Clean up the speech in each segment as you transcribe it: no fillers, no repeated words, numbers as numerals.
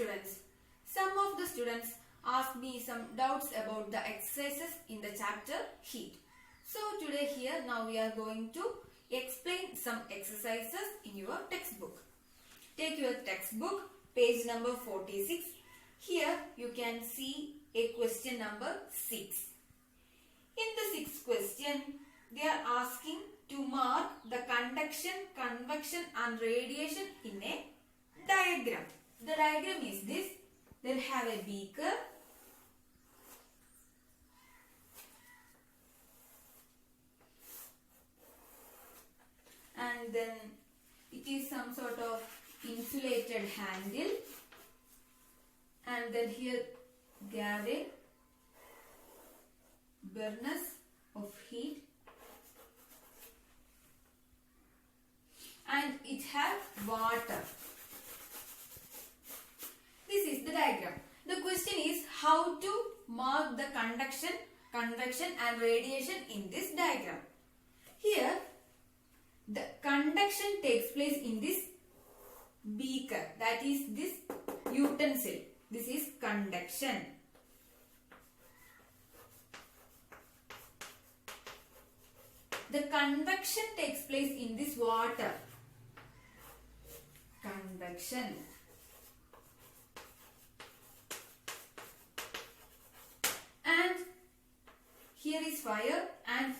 students. Some of the students asked me some doubts about the exercises in the chapter heat. So today here now we are going to explain some exercises in your textbook. Take your textbook, page number 46. Here you can see a question number 6. In the sixth question, they are asking to mark the conduction, convection and radiation in a diagram. The diagram is this. They'll have a beaker. And then it is some sort of insulated handle. And then here they have a furnace of heat. And it has water. This is the diagram. The question is how to mark the conduction, convection and radiation in this diagram. Here the conduction takes place in this beaker, that is this utensil. This is conduction. The convection takes place in this water. Convection. And here is fire and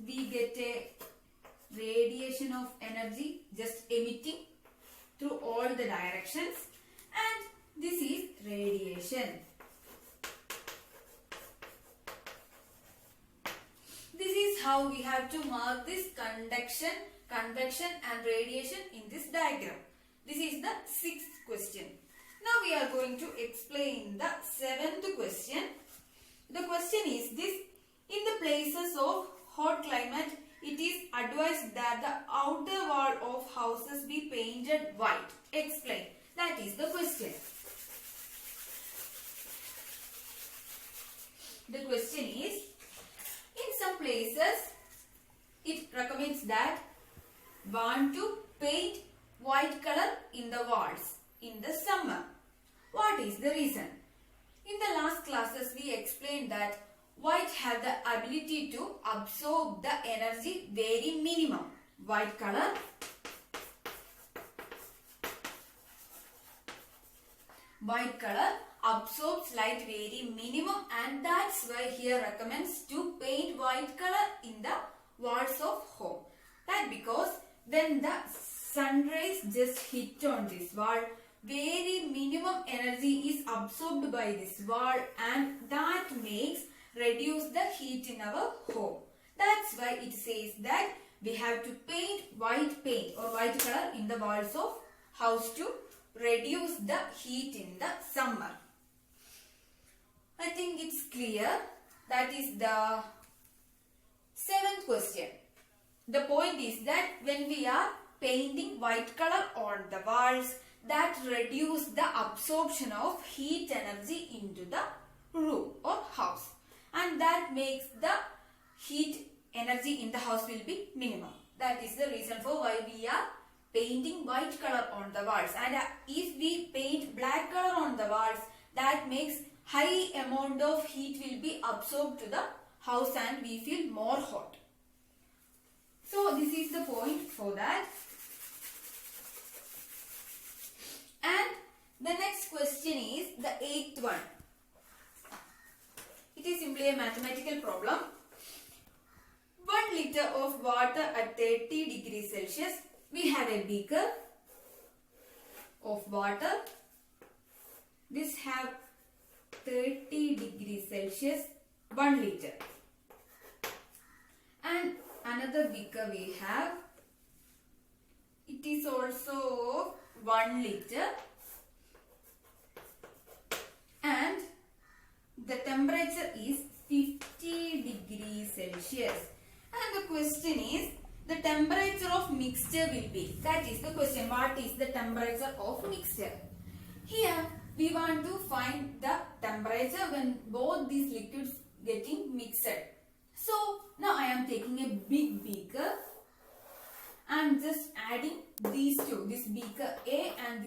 we get a radiation of energy just emitting through all the directions, and this is radiation. This is how we have to mark this conduction, convection and radiation in this diagram. This is the sixth question. Now we are going to explain the seventh question. The question is this: in the places of hot climate, it is advised that the outer wall of houses be painted white. Explain. That is the question. The question is, in some places, it recommends that want to paint white color in the walls in the summer. What is the reason? In the last classes, we explained that white have the ability to absorb the energy very minimum. White color absorbs light very minimum, and that's why here recommends to paint white color in the walls of home. That because when the sun rays just hit on this wall, very minimum energy is absorbed by this wall, and that makes reduce the heat in our home. That's why it says that we have to paint white paint or white color in the walls of house to reduce the heat in the summer. I think it's clear. That is the seventh question. The point is that when we are painting white color on the walls, that reduce the absorption of heat energy into the room or house, and that makes the heat energy in the house will be minimum. That is the reason for why we are painting white color on the walls. And if we paint black color on the walls, that makes high amount of heat will be absorbed to the house and we feel more hot. So this is the point for that. And the next question is the eighth one. It is simply a mathematical problem. 1 liter of water at 30 degrees Celsius. We have a beaker of water. This have 30 degrees Celsius, 1 liter. And another beaker we have. It is also 1 liter. And the temperature is 50 degrees Celsius. And the question is, the temperature of mixture will be. That is the question. What is the temperature of mixture? Here we want to find the temperature when both these liquids getting mixed. So now I am taking a big beaker and just adding these two, this beaker A and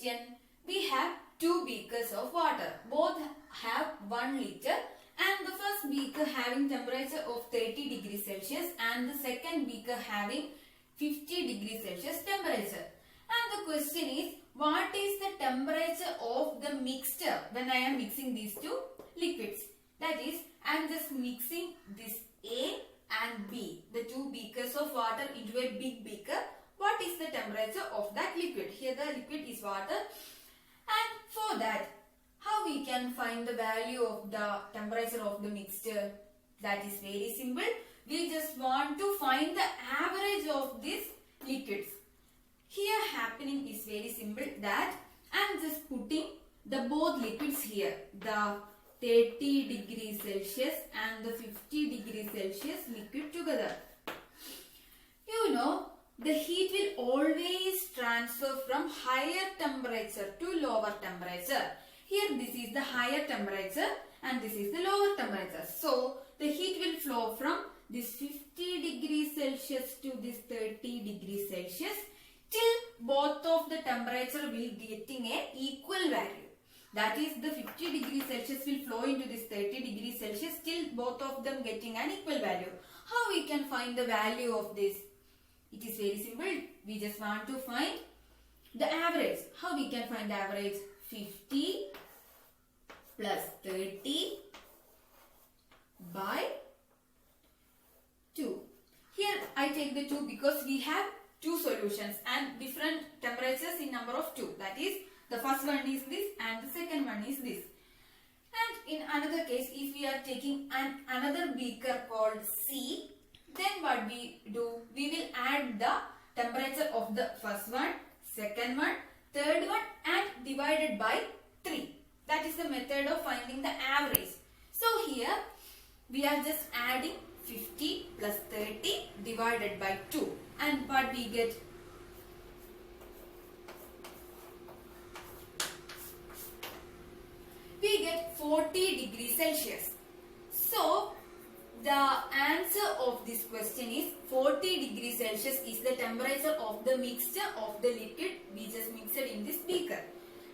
question, we have two beakers of water. Both have 1 liter, and the first beaker having temperature of 30 degrees Celsius and the second beaker having 50 degrees Celsius temperature. And the question is, what is the temperature of the mixture when I am mixing these two liquids? That is, I am just mixing this A and B, the two beakers of water, into a big beaker. What is the temperature of that liquid? Here the liquid is water, and for that, how we can find the value of the temperature of the mixture? That is very simple. We just want to find the average of these liquids. Here happening is very simple, that I am just putting the both liquids here, the 30 degrees Celsius and the 50 degrees Celsius liquid together. You know, the heat will always transfer from higher temperature to lower temperature. Here this is the higher temperature and this is the lower temperature. So the heat will flow from this 50 degrees Celsius to this 30 degrees Celsius till both of the temperature will getting a equal value. That is, the 50 degrees Celsius will flow into this 30 degrees Celsius till both of them getting an equal value. How we can find the value of this? It is very simple. We just want to find the average. How we can find the average? 50 plus 30 by 2. Here I take the 2 because we have two solutions and different temperatures in number of 2. That is, the first one is this and the second one is this. And in another case, if we are taking another beaker called C, then what we do? We will add the temperature of the first one, second one, third one and divided by 3. That is the method of finding the average. So here we are just adding 50 plus 30 divided by 2. And what we get? We get 40 degrees Celsius. So the answer of this question is 40 degrees Celsius is the temperature of the mixture of the liquid we just mixed in this beaker.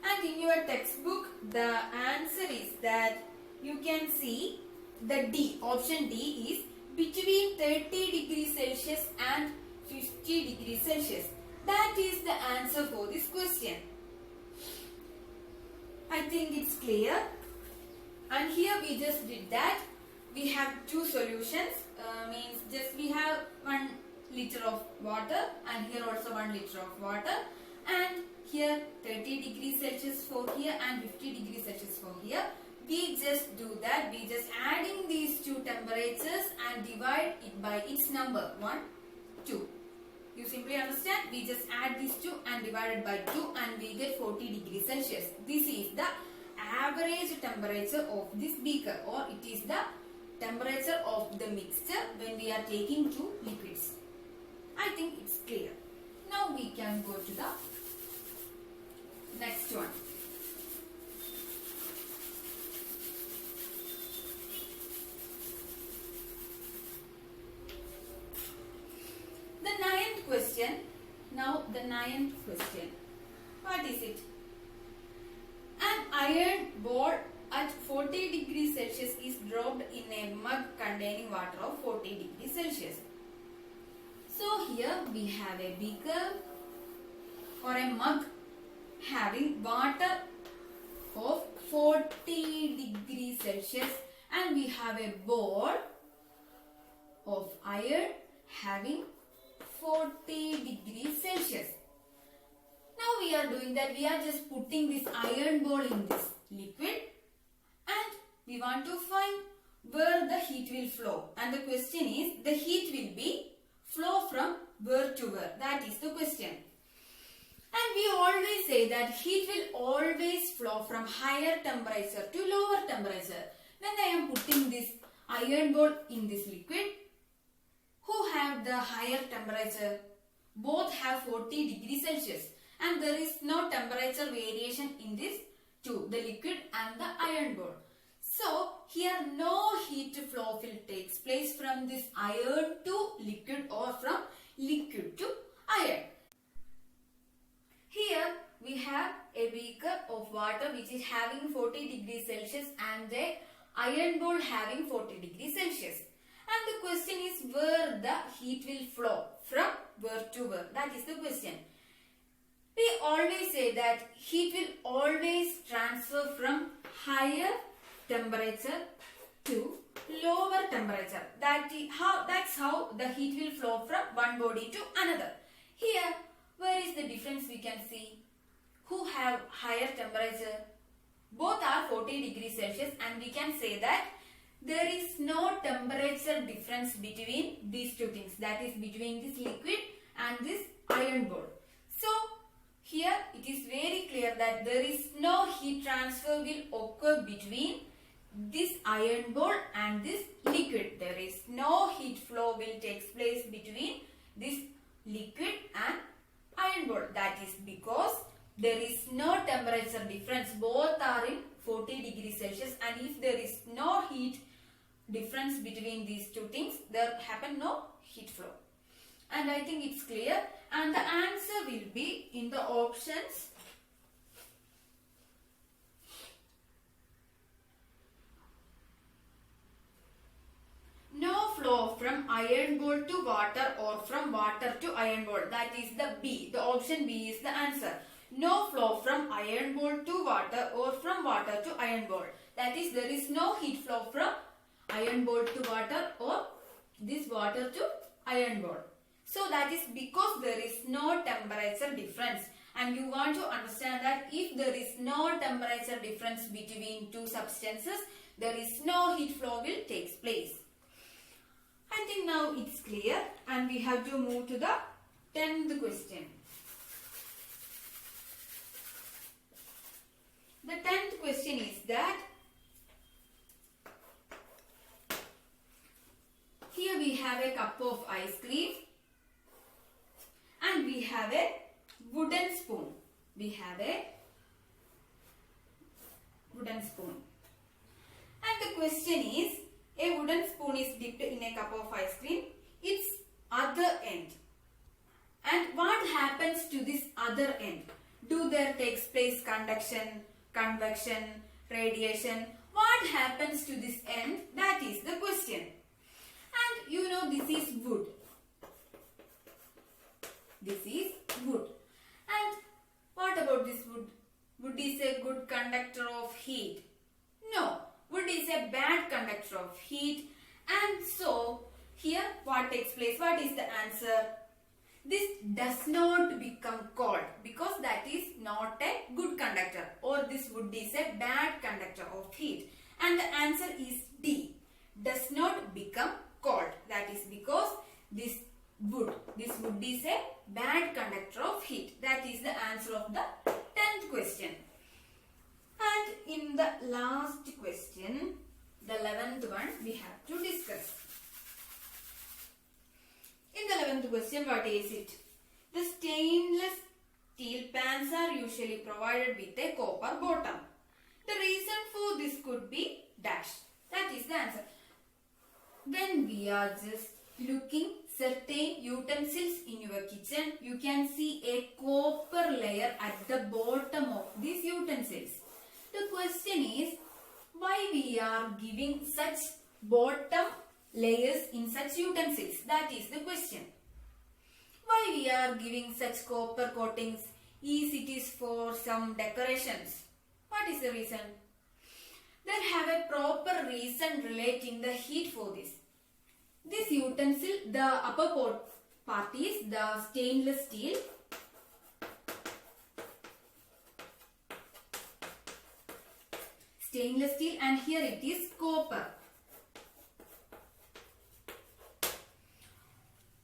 And in your textbook, the answer is that you can see the D, option D is between 30 degrees Celsius and 50 degrees Celsius. That is the answer for this question. I think it's clear. And here we just did that. We have two solutions, means just we have 1 liter of water and here also 1 liter of water, and here 30 degrees Celsius for here and 50 degrees Celsius for here. We just do that, we just adding these two temperatures and divide it by its number 1, 2. You simply understand, we just add these two and divide it by 2 and we get 40 degrees Celsius. This is the average temperature of this beaker, or it is the temperature of the mixture when we are taking two liquids. I think it's clear. Now we can go to the next one. The ninth question. Now the ninth question. What is it? An iron ball at 40 degrees Celsius is dropped in a mug containing water of 40 degrees Celsius. So here we have a beaker or a mug having water of 40 degrees Celsius and we have a ball of iron having 40 degrees Celsius. Now we are doing that, we are just putting this iron ball in this liquid and we want to find where the heat will flow. And the question is, the heat will be flow from where to where? That is the question. And we always say that heat will always flow from higher temperature to lower temperature. When I am putting this iron ball in this liquid, who have the higher temperature? Both have 40 degrees Celsius. And there is no temperature variation in this two, the liquid and the iron ball. So here no heat flow will takes place from this iron to liquid or from liquid to iron. Here we have a which is having 40 degrees Celsius and a iron bowl having 40 degrees Celsius. And the question is where the heat will flow from where to where. That is the question. We always say that heat will always transfer from higher temperature to lower temperature. That's how the heat will flow from one body to another. Here, where is the difference we can see? Who have higher temperature? Both are 40 degrees Celsius, and we can say that there is no temperature difference between these two things. That is between this liquid and this iron bowl. So, here it is very clear that there is no heat transfer will occur between this iron bowl and this liquid. There is no heat flow will take place between this liquid and iron bowl. That is because there is no temperature difference. Both are in 40 degrees Celsius, and if there is no heat difference between these two things, there happen no heat flow. And I think it's clear, and the answer will be in the options. No flow from iron bowl to water or from water to iron bowl. That is the B. The option B is the answer. No flow from iron bowl to water or from water to iron bowl. That is, there is no heat flow from iron bowl to water or this water to iron bowl. So that is because there is no temperature difference. And you want to understand that if there is no temperature difference between two substances, there is no heat flow will take place. I think now it's clear, and we have to move to the 10th question. The 10th question is that here we have a cup of ice cream and we have a wooden spoon. We have a wooden spoon. And the question is, a wooden spoon is dipped in a cup of ice cream. Its other end. And what happens to this other end? Do there takes place conduction, convection, radiation? What happens to this end? That is the question. And you know this is wood. This is wood. And what about this wood? Wood is a good conductor of heat. No. Wood is a bad conductor of heat, and so here what takes place? What is the answer? This does not become cold because that is not a good conductor, or this wood is a bad conductor of heat, and the answer is D. Does not become cold. That is because this wood is a bad conductor of heat. That is the answer of the 10th question. And in the last question, the 11th one, we have to discuss. In the 11th question, what is it? The stainless steel pans are usually provided with a copper bottom. The reason for this could be dash. That is the answer. When we are just looking certain utensils in your kitchen, you can see a copper layer at the bottom of these utensils. The question is, why we are giving such bottom layers in such utensils? That is the question. Why we are giving such copper coatings? Is it is for some decorations? What is the reason? There have a proper reason relating the heat for this. This utensil, the upper part is the stainless steel. Stainless steel, and here it is copper.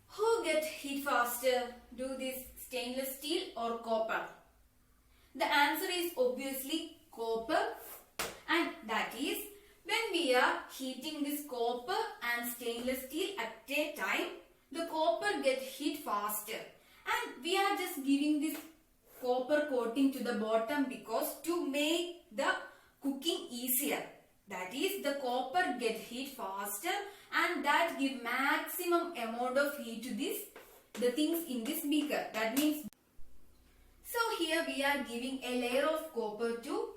Who get heat faster? Do this stainless steel or copper? The answer is obviously copper, and that is when we are heating this copper and stainless steel at a time, the copper get heat faster, and we are just giving this copper coating to the bottom because to make the cooking easier. That is, the copper get heat faster, and that give maximum amount of heat to the things in this beaker. That means, so here we are giving a layer of copper to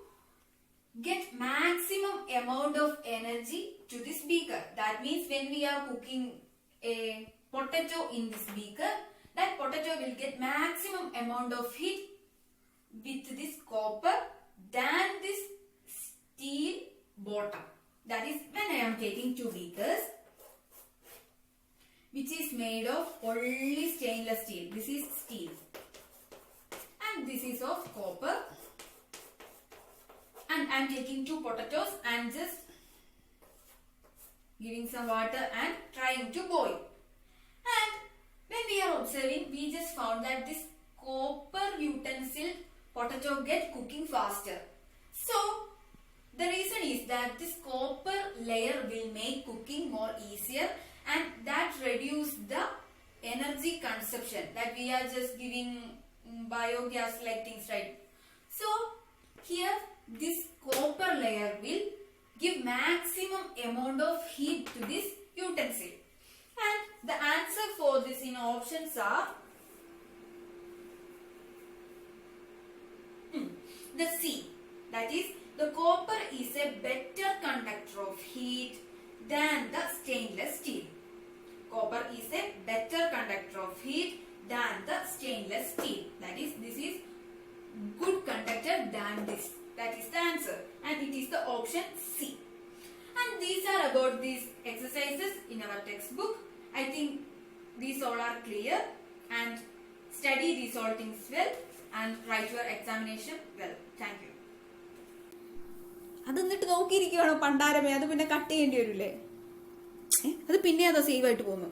get maximum amount of energy to this beaker. That means when we are cooking a potato in this beaker, that potato will get maximum amount of heat with this copper than this steel bottom. That is when I am taking two beakers which is made of only stainless steel. This is steel and this is of copper, and I am taking two potatoes and just giving some water and trying to boil. And when we are observing, we just found that this copper utensil potato get cooking faster. So the reason is that this copper layer will make cooking more easier, and that reduce the energy consumption that we are just giving biogas like things, right? So here this copper layer will give maximum amount of heat to this utensil. And the answer for this in options are the C. That is, the copper is a better conductor of heat than the stainless steel. Copper is a better conductor of heat than the stainless steel. That is, this is good conductor than this. That is the answer, and it is the option C. And these are about these exercises in our textbook. I think these all are clear, and study these all things well and write your examination well. Thank you. അത് എന്നിട്ട് നോക്കിയിരിക്കുകയാണോ പണ്ടാരമേ? അത് പിന്നെ cut ചെയ്യേണ്ടി വരില്ലേ? അത് പിന്നെ അതാ save ആയിട്ട് പോകുന്നു.